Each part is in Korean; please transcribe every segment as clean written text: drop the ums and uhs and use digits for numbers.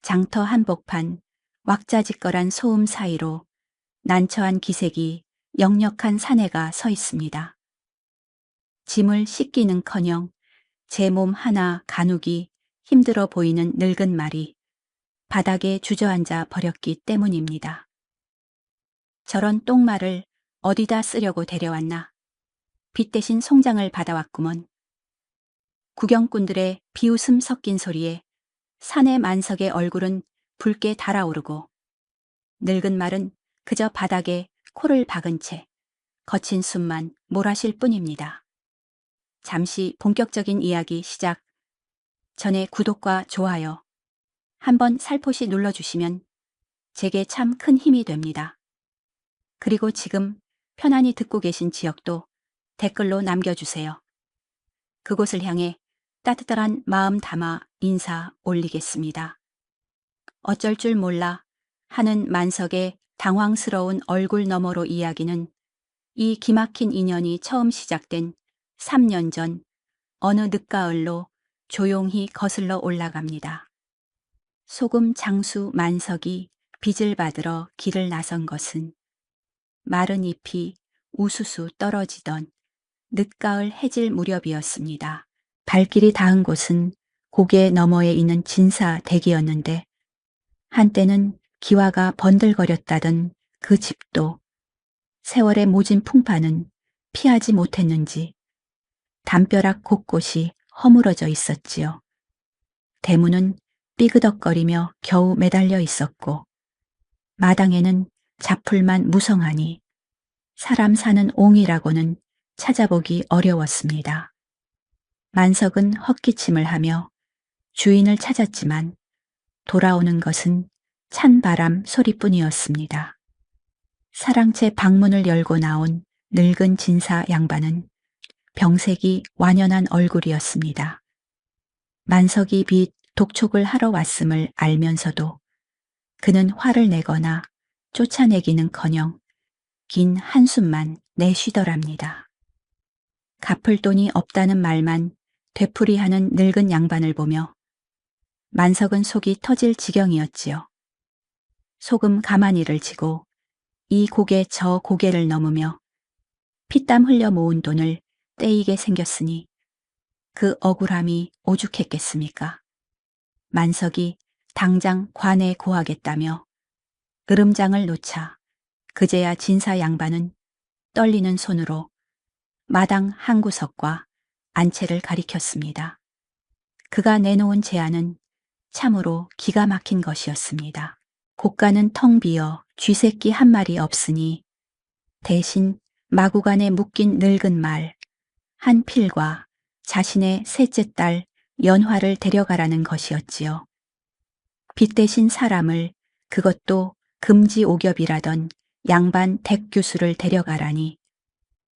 장터 한복판, 왁자지껄한 소음 사이로 난처한 기색이 역력한 사내가 서 있습니다. 짐을 씻기는커녕 제 몸 하나 가누기 힘들어 보이는 늙은 말이 바닥에 주저앉아 버렸기 때문입니다. 저런 똥말을 어디다 쓰려고 데려왔나. 빚 대신 송장을 받아왔구먼. 구경꾼들의 비웃음 섞인 소리에 사내 만석의 얼굴은 붉게 달아오르고 늙은 말은 그저 바닥에 코를 박은 채 거친 숨만 몰아쉴 뿐입니다. 잠시 본격적인 이야기 시작 전에 구독과 좋아요 한번 살포시 눌러주시면 제게 참 큰 힘이 됩니다. 그리고 지금 편안히 듣고 계신 지역도 댓글로 남겨주세요. 그곳을 향해 따뜻한 마음 담아 인사 올리겠습니다. 어쩔 줄 몰라 하는 만석의 당황스러운 얼굴 너머로 이야기는 이 기막힌 인연이 처음 시작된 3년 전 어느 늦가을로 조용히 거슬러 올라갑니다. 소금 장수 만석이 빚을 받으러 길을 나선 것은 마른 잎이 우수수 떨어지던 늦가을 해질 무렵이었습니다. 발길이 닿은 곳은 고개 너머에 있는 진사댁이었는데 한때는 기와가 번들거렸다던 그 집도 세월의 모진 풍파는 피하지 못했는지 담벼락 곳곳이 허물어져 있었지요. 대문은 삐그덕거리며 겨우 매달려 있었고 마당에는 잡풀만 무성하니 사람 사는 옹이라고는 찾아보기 어려웠습니다. 만석은 헛기침을 하며 주인을 찾았지만 돌아오는 것은 찬 바람 소리뿐이었습니다. 사랑채 방문을 열고 나온 늙은 진사 양반은 병색이 완연한 얼굴이었습니다. 만석이 빚 독촉을 하러 왔음을 알면서도 그는 화를 내거나 쫓아내기는커녕 긴 한숨만 내쉬더랍니다. 갚을 돈이 없다는 말만 되풀이하는 늙은 양반을 보며 만석은 속이 터질 지경이었지요. 소금 가마니를 쥐고 이 고개 저 고개를 넘으며 피땀 흘려 모은 돈을 떼이게 생겼으니 그 억울함이 오죽했겠습니까? 만석이 당장 관에 고하겠다며 으름장을 놓자 그제야 진사 양반은 떨리는 손으로 마당 한 구석과 안채를 가리켰습니다. 그가 내놓은 제안은 참으로 기가 막힌 것이었습니다. 고가는 텅 비어 쥐새끼 한 마리 없으니 대신 마구간에 묶인 늙은 말 한 필과 자신의 셋째 딸 연화를 데려가라는 것이었지요. 빚 대신 사람을 그것도 금지 오겹이라던 양반 댁 교수를 데려가라니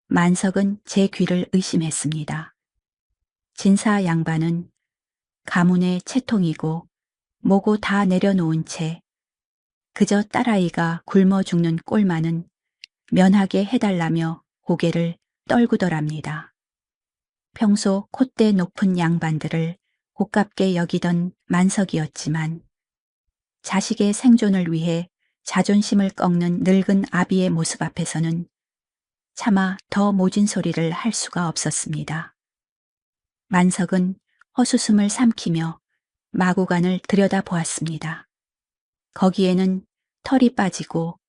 만석은 제 귀를 의심했습니다. 진사 양반은 가문의 채통이고 뭐고 다 내려놓은 채 그저 딸아이가 굶어 죽는 꼴만은 면하게 해달라며 고개를 떨구더랍니다. 평소 콧대 높은 양반들을 고깝게 여기던 만석이었지만 자식의 생존을 위해 자존심을 꺾는 늙은 아비의 모습 앞에서는 차마 더 모진 소리를 할 수가 없었습니다. 만석은 헛웃음을 삼키며 마구간을 들여다보았습니다. 거기에는 털이 빠지고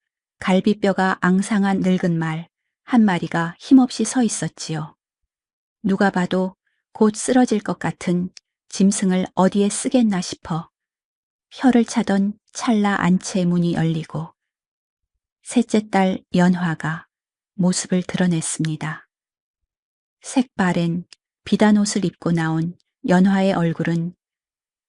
갈비뼈가 앙상한 늙은 말 한 마리가 힘없이 서 있었지요. 누가 봐도 곧 쓰러질 것 같은 짐승을 어디에 쓰겠나 싶어 혀를 차던 찰나 안채 문이 열리고 셋째 딸 연화가 모습을 드러냈습니다. 색바랜 비단 옷을 입고 나온 연화의 얼굴은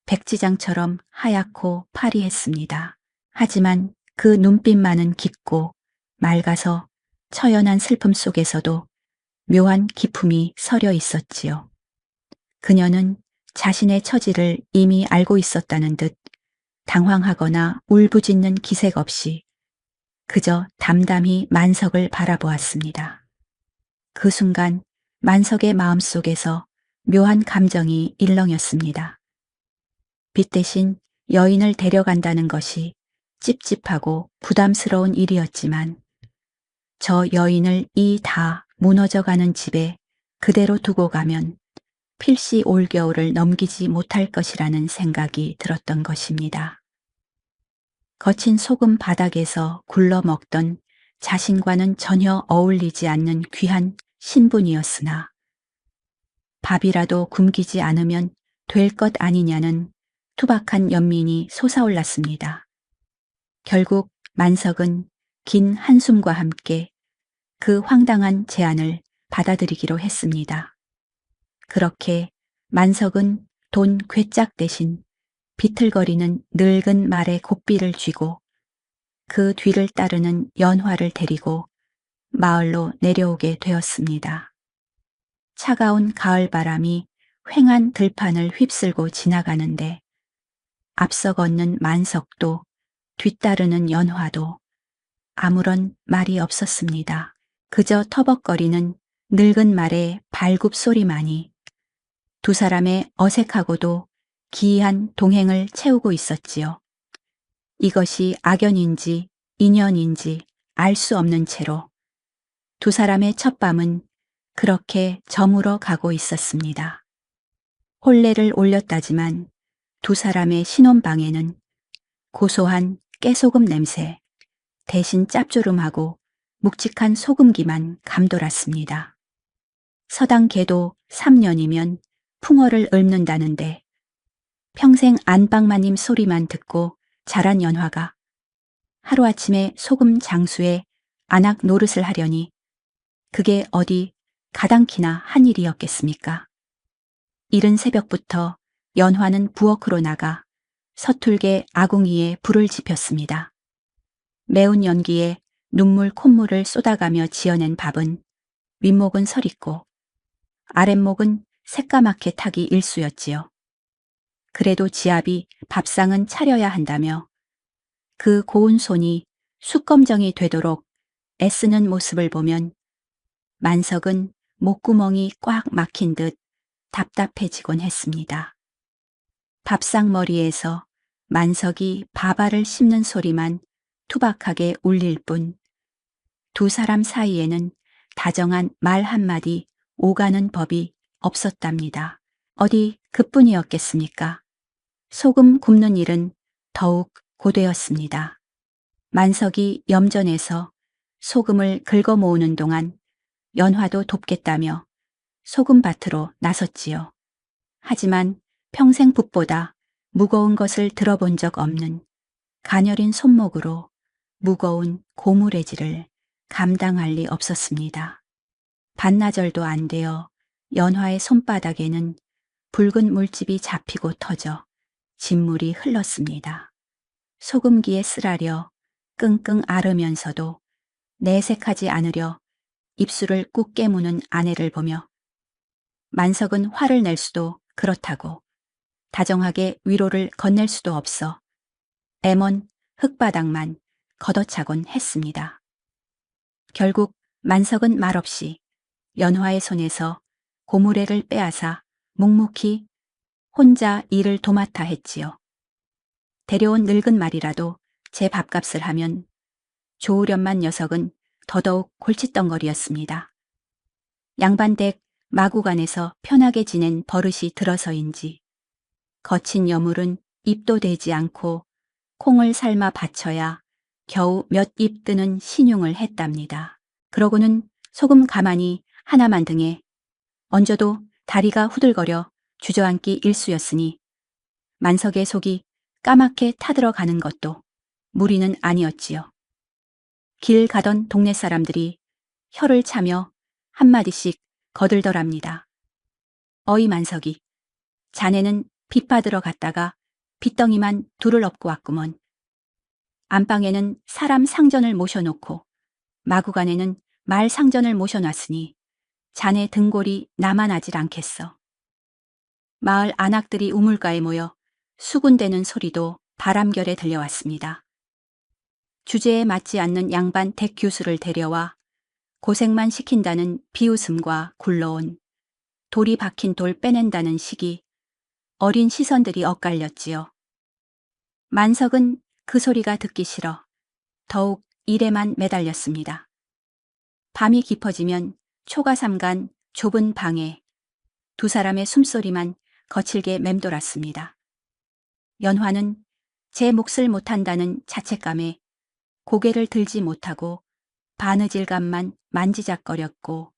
백지장처럼 하얗고 파리했습니다. 하지만 그 눈빛만은 깊고 맑아서 처연한 슬픔 속에서도 묘한 기품이 서려 있었지요. 그녀는 자신의 처지를 이미 알고 있었다는 듯 당황하거나 울부짖는 기색 없이 그저 담담히 만석을 바라보았습니다. 그 순간 만석의 마음속에서 묘한 감정이 일렁였습니다. 빚 대신 여인을 데려간다는 것이 찝찝하고 부담스러운 일이었지만 저 여인을 이 다 무너져가는 집에 그대로 두고 가면 필시 올겨울을 넘기지 못할 것이라는 생각이 들었던 것입니다. 거친 소금 바닥에서 굴러 먹던 자신과는 전혀 어울리지 않는 귀한 신분이었으나 밥이라도 굶기지 않으면 될 것 아니냐는 투박한 연민이 솟아올랐습니다. 결국 만석은 긴 한숨과 함께 그 황당한 제안을 받아들이기로 했습니다. 그렇게 만석은 돈 괴짝 대신 비틀거리는 늙은 말의 고삐를 쥐고 그 뒤를 따르는 연화를 데리고 마을로 내려오게 되었습니다. 차가운 가을바람이 휑한 들판을 휩쓸고 지나가는데 앞서 걷는 만석도 뒤따르는 연화도 아무런 말이 없었습니다. 그저 터벅거리는 늙은 말의 발굽 소리만이 두 사람의 어색하고도 기이한 동행을 채우고 있었지요. 이것이 악연인지 인연인지 알 수 없는 채로 두 사람의 첫 밤은 그렇게 저물어 가고 있었습니다. 혼례를 올렸다지만 두 사람의 신혼방에는 고소한 깨소금 냄새, 대신 짭조름하고 묵직한 소금기만 감돌았습니다. 서당 개도 3년이면 풍어를 읊는다는데 평생 안방마님 소리만 듣고 자란 연화가 하루아침에 소금 장수에 안악 노릇을 하려니 그게 어디 가당키나 한 일이었겠습니까? 이른 새벽부터 연화는 부엌으로 나가 서툴게 아궁이에 불을 지폈습니다. 매운 연기에 눈물 콧물을 쏟아가며 지어낸 밥은 윗목은 서리고 아랫목은 새까맣게 타기 일쑤였지요. 그래도 지압이 밥상은 차려야 한다며 그 고운 손이 숯검정이 되도록 애쓰는 모습을 보면 만석은 목구멍이 꽉 막힌 듯 답답해지곤 했습니다. 밥상머리에서 만석이 밥알을 씹는 소리만 투박하게 울릴 뿐 두 사람 사이에는 다정한 말 한마디 오가는 법이 없었답니다. 어디 그뿐이었겠습니까? 소금 굽는 일은 더욱 고되었습니다. 만석이 염전에서 소금을 긁어 모으는 동안 연화도 돕겠다며 소금밭으로 나섰지요. 하지만 평생 붓보다 무거운 것을 들어본 적 없는 가녀린 손목으로 무거운 고무래지를 감당할 리 없었습니다. 반나절도 안 되어 연화의 손바닥에는 붉은 물집이 잡히고 터져 진물이 흘렀습니다. 소금기에 쓰라려 끙끙 앓으면서도 내색하지 않으려 입술을 꾹 깨무는 아내를 보며 만석은 화를 낼 수도 그렇다고 다정하게 위로를 건넬 수도 없어 애먼 흙바닥만 걷어차곤 했습니다. 결국 만석은 말없이 연화의 손에서 고무래를 빼앗아 묵묵히 혼자 일을 도맡아 했지요. 데려온 늙은 말이라도 제 밥값을 하면 좋으련만 녀석은 더더욱 골칫덩거리였습니다. 양반댁 마구간에서 편하게 지낸 버릇이 들어서인지 거친 여물은 입도 대지 않고 콩을 삶아 바쳐야 겨우 몇 입 뜨는 신용을 했답니다. 그러고는 소금 가마니 하나만 등에 얹어도 다리가 후들거려 주저앉기 일쑤였으니 만석의 속이 까맣게 타들어가는 것도 무리는 아니었지요. 길 가던 동네 사람들이 혀를 차며 한마디씩 거들더랍니다. 어이 만석이, 자네는 빚 받으러 갔다가 빚덩이만 둘을 업고 왔구먼. 안방에는 사람 상전을 모셔놓고 마구간에는 말 상전을 모셔놨으니 자네 등골이 나만하질 않겠어. 마을 안악들이 우물가에 모여 수군대는 소리도 바람결에 들려왔습니다. 주제에 맞지 않는 양반 댁 교수를 데려와 고생만 시킨다는 비웃음과 굴러온 돌이 박힌 돌 빼낸다는 식이 어린 시선들이 엇갈렸지요. 만석은 그 소리가 듣기 싫어 더욱 일에만 매달렸습니다. 밤이 깊어지면 초가 삼간 좁은 방에 두 사람의 숨소리만 거칠게 맴돌았습니다. 연화는 제 몫을 못한다는 자책감에 고개를 들지 못하고 바느질감만 만지작거렸고,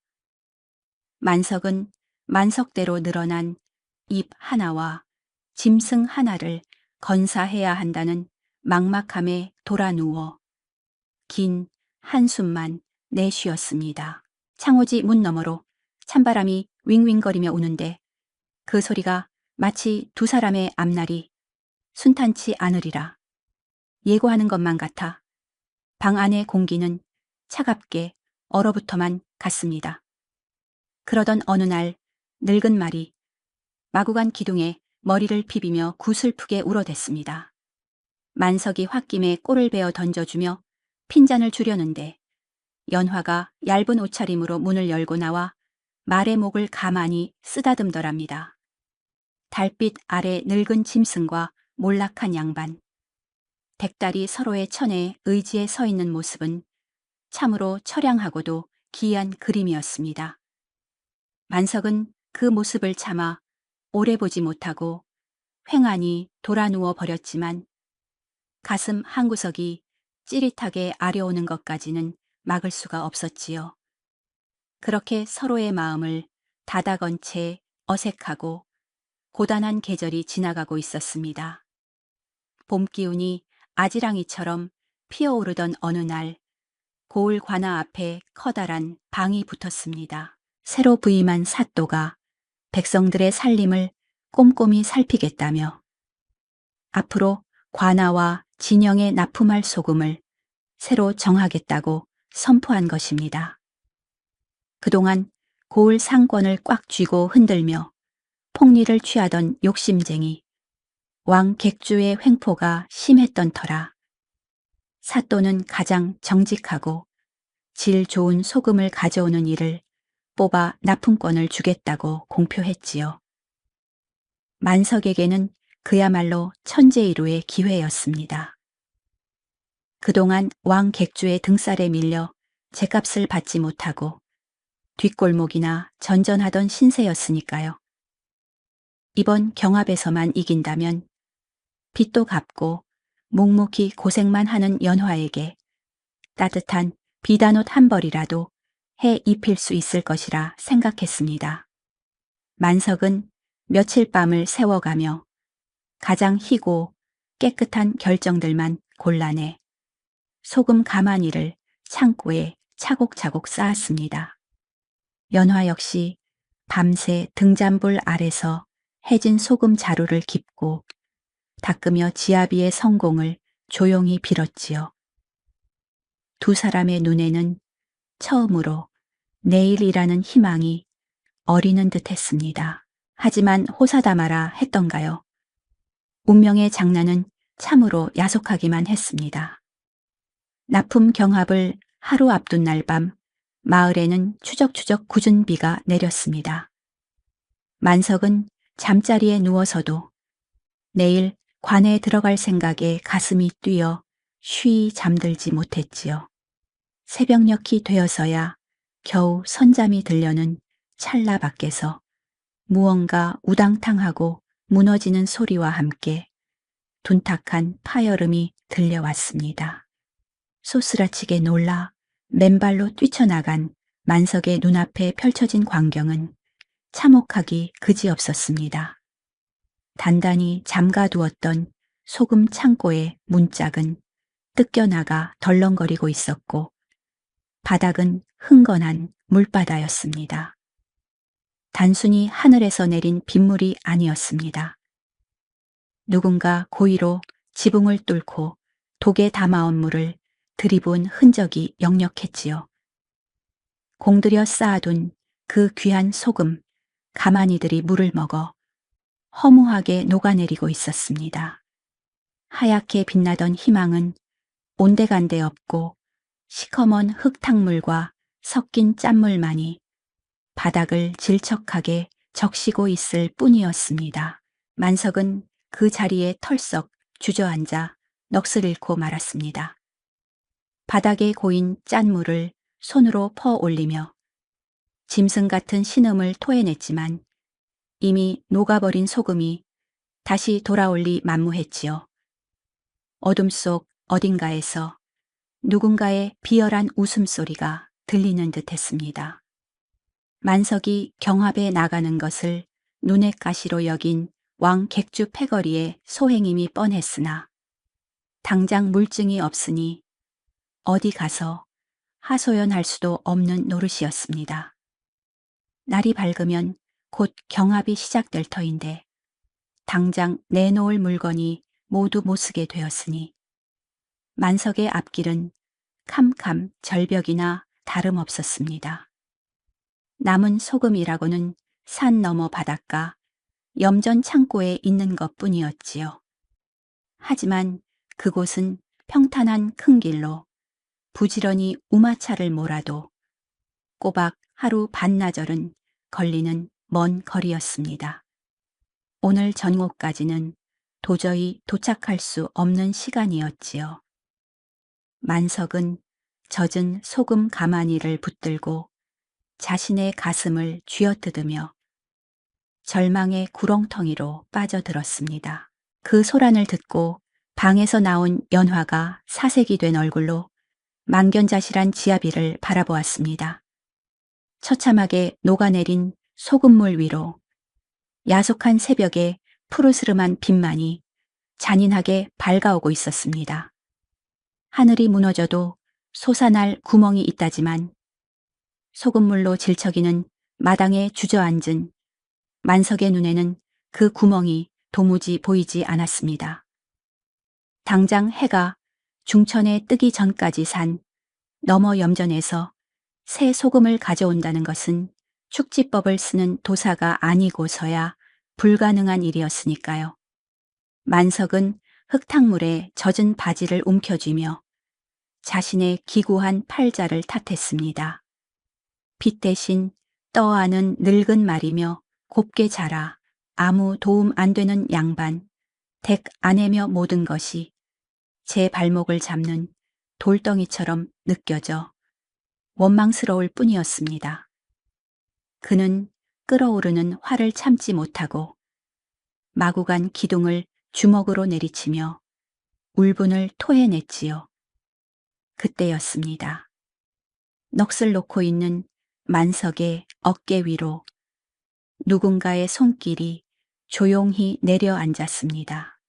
만석은 만석대로 늘어난 입 하나와 짐승 하나를 건사해야 한다는 막막함에 돌아 누워 긴 한숨만 내쉬었습니다. 창호지 문 너머로 찬바람이 윙윙거리며 우는데 그 소리가 마치 두 사람의 앞날이 순탄치 않으리라 예고하는 것만 같아 방 안의 공기는 차갑게 얼어붙어만 갔습니다. 그러던 어느 날 늙은 말이 마구간 기둥에 머리를 비비며 구슬프게 울어댔습니다. 만석이 홧김에 꼴을 베어 던져주며 핀잔을 주려는데 연화가 얇은 옷차림으로 문을 열고 나와 말의 목을 가만히 쓰다듬더랍니다. 달빛 아래 늙은 짐승과 몰락한 양반. 백달이 서로의 천에 의지에 서 있는 모습은 참으로 처량하고도 기이한 그림이었습니다. 만석은 그 모습을 참아 오래 보지 못하고 횡하니 돌아 누워 버렸지만 가슴 한구석이 찌릿하게 아려오는 것까지는 막을 수가 없었지요. 그렇게 서로의 마음을 닫아건 채 어색하고 고단한 계절이 지나가고 있었습니다. 봄 기운이 아지랑이처럼 피어오르던 어느 날 고을 관아 앞에 커다란 방이 붙었습니다. 새로 부임한 사또가 백성들의 살림을 꼼꼼히 살피겠다며 앞으로 관아와 진영에 납품할 소금을 새로 정하겠다고 선포한 것입니다. 그동안 고을 상권을 꽉 쥐고 흔들며 폭리를 취하던 욕심쟁이 왕 객주의 횡포가 심했던 터라 사또는 가장 정직하고 질 좋은 소금을 가져오는 일을 뽑아 납품권을 주겠다고 공표했지요. 만석에게는 그야말로 천재이루의 기회였습니다. 그동안 왕 객주의 등살에 밀려 제값을 받지 못하고 뒷골목이나 전전하던 신세였으니까요. 이번 경합에서만 이긴다면 빚도 갚고 묵묵히 고생만 하는 연화에게 따뜻한 비단옷 한 벌이라도 해 입힐 수 있을 것이라 생각했습니다. 만석은 며칠 밤을 새워가며 가장 희고 깨끗한 결정들만 골라내 소금 가마니를 창고에 차곡차곡 쌓았습니다. 연화 역시 밤새 등잔불 아래서 해진 소금 자루를 깁고 닦으며 지아비의 성공을 조용히 빌었지요. 두 사람의 눈에는 처음으로 내일이라는 희망이 어리는 듯 했습니다. 하지만 호사다마라 했던가요? 운명의 장난은 참으로 야속하기만 했습니다. 납품 경합을 하루 앞둔 날 밤 마을에는 추적추적 궂은 비가 내렸습니다. 만석은 잠자리에 누워서도 내일 관에 들어갈 생각에 가슴이 뛰어 쉬이 잠들지 못했지요. 새벽녘이 되어서야 겨우 선잠이 들려는 찰나 밖에서 무언가 우당탕하고 무너지는 소리와 함께 둔탁한 파여름이 들려왔습니다. 소스라치게 놀라 맨발로 뛰쳐나간 만석의 눈앞에 펼쳐진 광경은 참혹하기 그지없었습니다. 단단히 잠가두었던 소금 창고의 문짝은 뜯겨나가 덜렁거리고 있었고 바닥은 흥건한 물바다였습니다. 단순히 하늘에서 내린 빗물이 아니었습니다. 누군가 고의로 지붕을 뚫고 독에 담아온 물을 들이부은 흔적이 역력했지요. 공들여 쌓아둔 그 귀한 소금, 가마니들이 물을 먹어 허무하게 녹아내리고 있었습니다. 하얗게 빛나던 희망은 온데간데 없고 시커먼 흙탕물과 섞인 짠물만이 바닥을 질척하게 적시고 있을 뿐이었습니다. 만석은 그 자리에 털썩 주저앉아 넋을 잃고 말았습니다. 바닥에 고인 짠 물을 손으로 퍼 올리며 짐승 같은 신음을 토해냈지만 이미 녹아버린 소금이 다시 돌아올리 만무했지요. 어둠 속 어딘가에서 누군가의 비열한 웃음소리가 들리는 듯 했습니다. 만석이 경합에 나가는 것을 눈의 가시로 여긴 왕 객주 패거리의 소행임이 뻔했으나 당장 물증이 없으니 어디 가서 하소연할 수도 없는 노릇이었습니다. 날이 밝으면 곧 경합이 시작될 터인데 당장 내놓을 물건이 모두 못쓰게 되었으니 만석의 앞길은 캄캄 절벽이나 다름없었습니다. 남은 소금이라고는 산 너머 바닷가 염전 창고에 있는 것뿐이었지요. 하지만 그곳은 평탄한 큰 길로 부지런히 우마차를 몰아도 꼬박 하루 반나절은 걸리는 먼 거리였습니다. 오늘 전곳까지는 도저히 도착할 수 없는 시간이었지요. 만석은 젖은 소금 가마니를 붙들고 자신의 가슴을 쥐어뜯으며 절망의 구렁텅이로 빠져들었습니다. 그 소란을 듣고 방에서 나온 연화가 사색이 된 얼굴로 망견자실한 지아비를 바라보았습니다. 처참하게 녹아내린 소금물 위로 야속한 새벽에 푸르스름한 빛만이 잔인하게 밝아오고 있었습니다. 하늘이 무너져도 솟아날 구멍이 있다지만 소금물로 질척이는 마당에 주저앉은 만석의 눈에는 그 구멍이 도무지 보이지 않았습니다. 당장 해가 중천에 뜨기 전까지 산 너머 염전에서 새 소금을 가져온다는 것은 축지법을 쓰는 도사가 아니고서야 불가능한 일이었으니까요. 만석은 흙탕물에 젖은 바지를 움켜쥐며 자신의 기구한 팔자를 탓했습니다. 빛 대신 떠아는 늙은 말이며 곱게 자라 아무 도움 안 되는 양반, 댁 아내며 모든 것이 제 발목을 잡는 돌덩이처럼 느껴져 원망스러울 뿐이었습니다. 그는 끓어오르는 화를 참지 못하고 마구 간 기둥을 주먹으로 내리치며 울분을 토해냈지요. 그때였습니다. 넋을 놓고 있는 만석의 어깨 위로 누군가의 손길이 조용히 내려앉았습니다.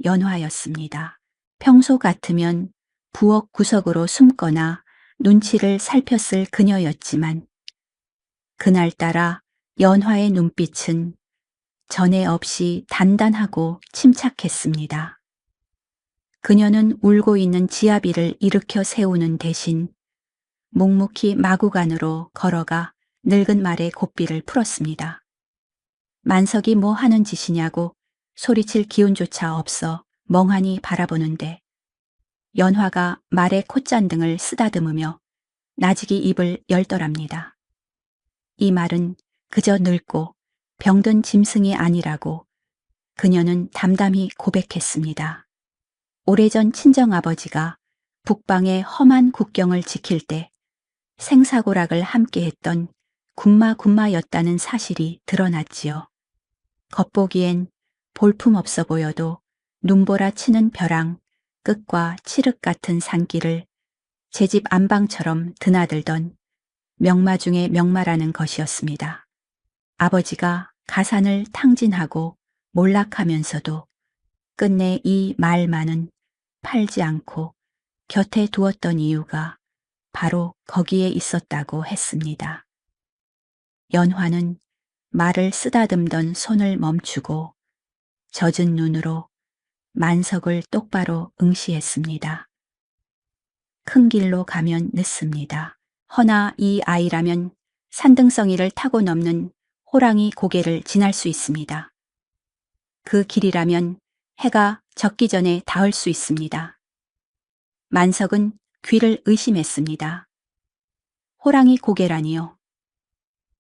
연화였습니다. 평소 같으면 부엌 구석으로 숨거나 눈치를 살폈을 그녀였지만 그날따라 연화의 눈빛은 전에 없이 단단하고 침착했습니다. 그녀는 울고 있는 지아비를 일으켜 세우는 대신 묵묵히 마구간으로 걸어가 늙은 말의 고삐를 풀었습니다. 만석이 뭐 하는 짓이냐고 소리칠 기운조차 없어 멍하니 바라보는데 연화가 말의 콧잔등을 쓰다듬으며 나직이 입을 열더랍니다. 이 말은 그저 늙고 병든 짐승이 아니라고 그녀는 담담히 고백했습니다. 오래전 친정아버지가 북방의 험한 국경을 지킬 때 생사고락을 함께했던 군마군마였다는 사실이 드러났지요. 겉보기엔 볼품없어 보여도 눈보라 치는 벼랑 끝과 칠흑 같은 산길을 제 집 안방처럼 드나들던 명마 중의 명마라는 것이었습니다. 아버지가 가산을 탕진하고 몰락하면서도 끝내 이 말만은 팔지 않고 곁에 두었던 이유가 바로 거기에 있었다고 했습니다. 연화는 말을 쓰다듬던 손을 멈추고 젖은 눈으로 만석을 똑바로 응시했습니다. 큰 길로 가면 늦습니다. 허나 이 아이라면 산등성이를 타고 넘는 호랑이 고개를 지날 수 있습니다. 그 길이라면 해가 젖기 전에 닿을 수 있습니다. 만석은 귀를 의심했습니다. 호랑이 고개라니요.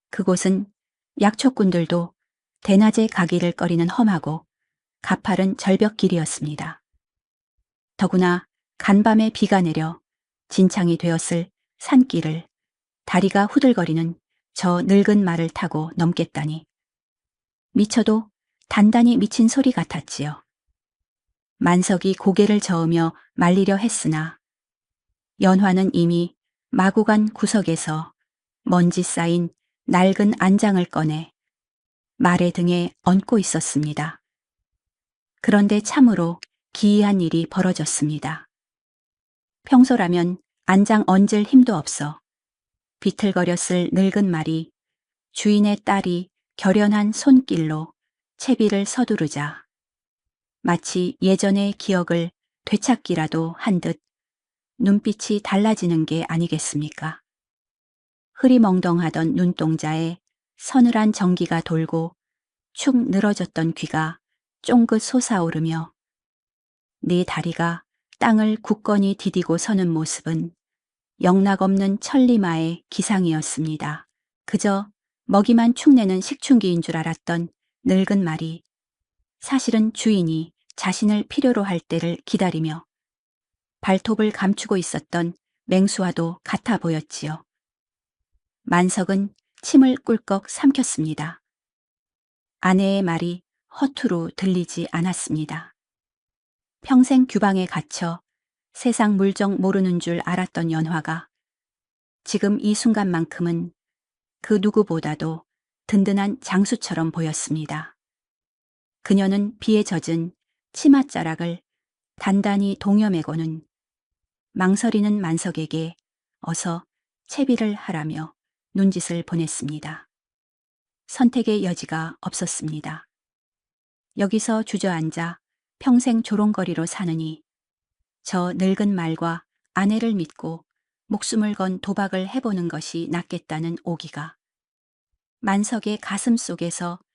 그곳은 약초꾼들도 대낮에 가기를 꺼리는 험하고 가파른 절벽길이었습니다. 더구나 간밤에 비가 내려 진창이 되었을 산길을 다리가 후들거리는 저 늙은 말을 타고 넘겠다니 미쳐도 단단히 미친 소리 같았지요. 만석이 고개를 저으며 말리려 했으나 연화는 이미 마구간 구석에서 먼지 쌓인 낡은 안장을 꺼내 말의 등에 얹고 있었습니다. 그런데 참으로 기이한 일이 벌어졌습니다. 평소라면 안장 얹을 힘도 없어 비틀거렸을 늙은 말이 주인의 딸이 결연한 손길로 채비를 서두르자 마치 예전의 기억을 되찾기라도 한 듯 눈빛이 달라지는 게 아니겠습니까? 흐리멍덩하던 눈동자에 서늘한 전기가 돌고 축 늘어졌던 귀가 쫑긋 솟아오르며 네 다리가 땅을 굳건히 디디고 서는 모습은 영락없는 천리마의 기상이었습니다. 그저 먹이만 축내는 식충기인 줄 알았던 늙은 말이 사실은 주인이 자신을 필요로 할 때를 기다리며 발톱을 감추고 있었던 맹수와도 같아 보였지요. 만석은 침을 꿀꺽 삼켰습니다. 아내의 말이 허투루 들리지 않았습니다. 평생 규방에 갇혀 세상 물정 모르는 줄 알았던 연화가 지금 이 순간만큼은 그 누구보다도 든든한 장수처럼 보였습니다. 그녀는 비에 젖은 치맛자락을 단단히 동여매고는 망설이는 만석에게 어서 채비를 하라며 눈짓을 보냈습니다. 선택의 여지가 없었습니다. 여기서 주저앉아 평생 조롱거리로 사느니 저 늙은 말과 아내를 믿고 목숨을 건 도박을 해보는 것이 낫겠다는 오기가 만석의 가슴 속에서